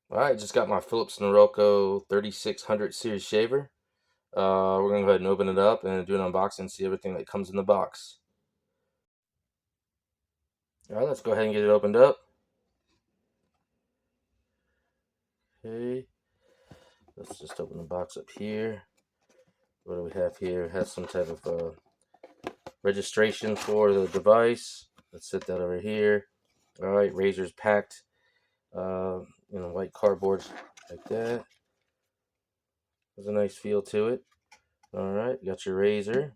All right, just got my Philips Norelco 3600 series shaver. We're gonna go ahead and open it up and do an unboxing and see everything that comes in the box. All right, let's go ahead and get it opened up. Okay, let's just open the box up here. What do we have here? It has some type of registration for the device. Let's set that over here. All right, razors packed white cardboard like that. There's a nice feel to it. All right, got your razor,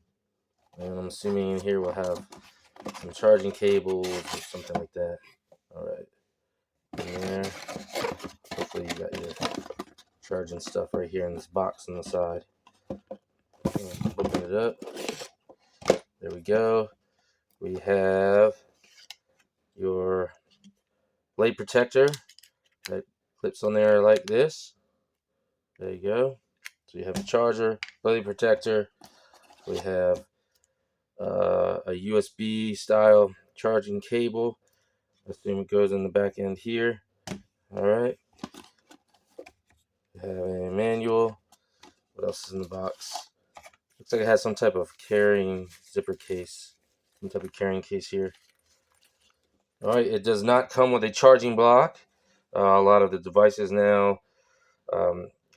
and I'm assuming in here we'll have some charging cables or something like that. All right, in there. Hopefully you got your charging stuff right here in this box on the side. Open it up. There we go. We have your blade protector that clips on there like this. There you go. So you have the charger, blade protector. We have a USB style charging cable. I assume it goes in the back end here. All right. We have a manual. What else is in the box? Looks like it has some type of carrying zipper case. Some type of carrying case here. All right. It does not come with a charging block. A lot of the devices now,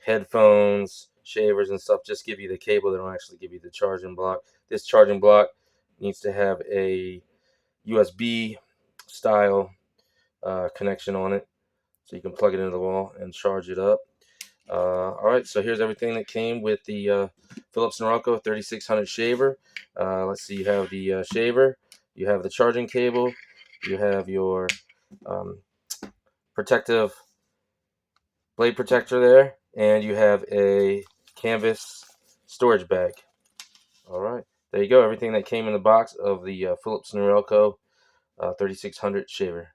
headphones, shavers, and stuff, just give you the cable. They don't actually give you the charging block. This charging block needs to have a USB style connection on it, so you can plug it into the wall and charge it up. All right, so here's everything that came with the Philips Norelco 3600 shaver. Let's see, you have the shaver, you have the charging cable, you have your um, protective blade protector there, and you have a canvas storage bag. All right, there you go, everything that came in the box of the Philips Norelco 3600 shaver.